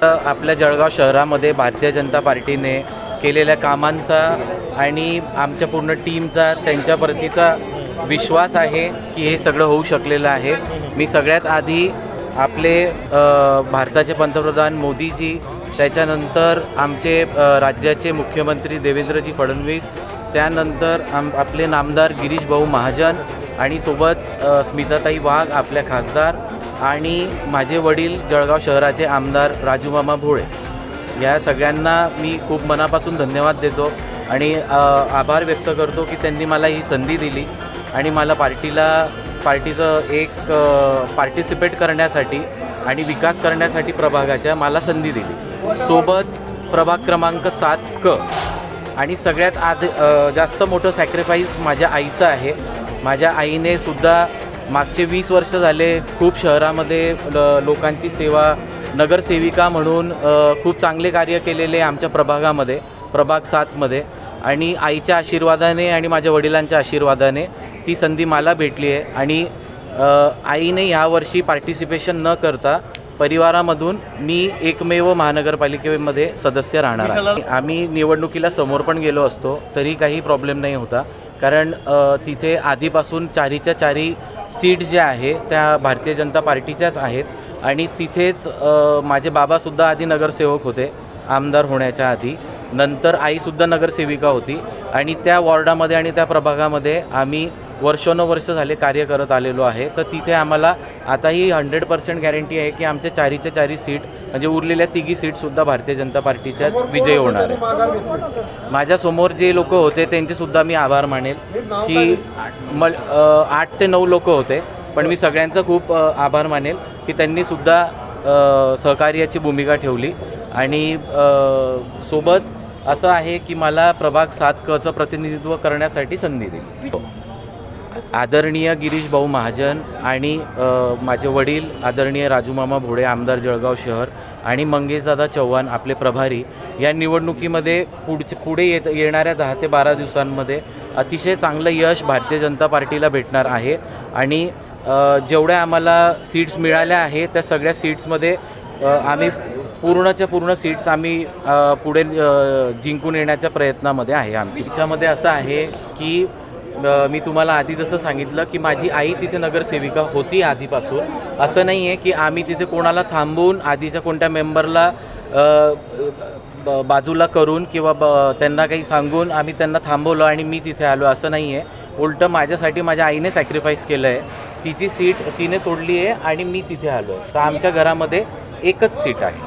आपल्या जळगाव शहरामध्ये भारतीय जनता पार्टीने केलेल्या कामांचा आणि आमच्या पूर्ण टीमचा त्यांच्याप्रतीचा विश्वास आहे की हे सगळं होऊ शकलेलं आहे। मी सगळ्यात आधी आपले भारताचे पंतप्रधान मोदीजी, त्याच्यानंतर आमचे राज्याचे मुख्यमंत्री देवेंद्रजी फडणवीस, त्यानंतर आपले नामदार गिरीश भाऊ महाजन आणि सोबत स्मिताताई वाघ आपल्या खासदार आणि माझे वडील जळगाव शहराचे आमदार राजूमामा भोळे, या सगळ्यांना मी खूप मनापासून धन्यवाद देतो आणि आभार व्यक्त करतो की त्यांनी मला ही संधी दिली आणि मला पार्टीचं एक पार्टिसिपेट करण्यासाठी आणि विकास करण्यासाठी प्रभागाच्या मला संधी दिली। सोबत प्रभाग क्रमांक 7 क आणि सगळ्यात जास्त मोठं सॅक्रिफाईस माझ्या आईचं आहे। माझ्या आईने सुद्धा मागचे 20 वर्ष झाले खूप शहरामध्ये लोकांची सेवा नगरसेविका म्हणून खूप चांगले कार्य केलेले आमच्या प्रभागामध्ये, प्रभाग 7मध्ये, आणि आईच्या आशीर्वादाने आणि माझ्या वडिलांच्या आशीर्वादाने ती संधी मला भेटली आहे। आणि आईने यावर्षी पार्टिसिपेशन न करता परिवारामधून मी एकमेव महानगरपालिकेमध्ये सदस्य राहणार आहे। आम्ही निवडणुकीला समोर पण गेलो असतो तरी काही प्रॉब्लेम नाही होता, कारण तिथे आधीपासून चारीच्या चारी सीट ज्या आहे त्या भारतीय जनता पार्टीच्याच आहेत आणि तिथेच माझे बाबासुद्धा आधी नगरसेवक होते आमदार होण्याच्या आधी, नंतर आईसुद्धा नगरसेविका होती आणि त्या वॉर्डामध्ये आणि त्या प्रभागामध्ये आम्ही वर्षोनवर्ष झाले कार्य करत आलेलो आहे। तर तिथे आम्हाला आताही 100% गॅरंटी आहे की आमच्या चारीच्या चारी सीट म्हणजे उरलेल्या तिघी सीटसुद्धा भारतीय जनता पार्टीच्याच विजयी होणार आहे। माझ्यासमोर जे लोक होते त्यांचेसुद्धा मी आभार मानेल की 8 ते 9 लोक होते, पण मी सगळ्यांचा खूप आभार मानेल की त्यांनीसुद्धा सहकार्याची भूमिका ठेवली। आणि सोबत असं आहे की मला प्रभाग 7 क चं प्रतिनिधित्व करण्यासाठी संधी दिली। आदरणीय गिरीश भाऊ महाजन आणि माझे वडील आदरणीय राजूमामा भोळे आमदार जळगाव शहर आणि मंगेशदादा चव्हाण आपले प्रभारी, या निवडणुकीमध्ये पुढे येणाऱ्या 10 ते 12 दिवसांमध्ये अतिशय चांगलं यश भारतीय जनता पार्टीला भेटणार आहे। आणि जेवढ्या आम्हाला सीट्स मिळाल्या आहेत त्या सगळ्या सीट्समध्ये आम्ही पूर्णच्या पूर्ण सीट्स आम्ही पुढे जिंकून येण्याच्या प्रयत्नामध्ये आहे। आमची त्याच्यामध्ये असं आहे की मी तुम्हाला आधी जसं सांगितलं की माझी आई तिथे नगरसेविका होती आधीपासून। असं नाही आहे की आम्ही तिथे कोणाला थांबवून आधीच्या कोणत्या मेंबरला बाजूला करून किंवा त्यांना काही सांगून आम्ही त्यांना थांबवलं आणि मी तिथे आलो, असं नाही आहे। उलटं माझ्यासाठी माझ्या आईने सॅक्रिफाईस केलं आहे, तिची सीट तिने सोडली आहे आणि मी तिथे आलो, तर आमच्या घरामध्ये एकच सीट आहे।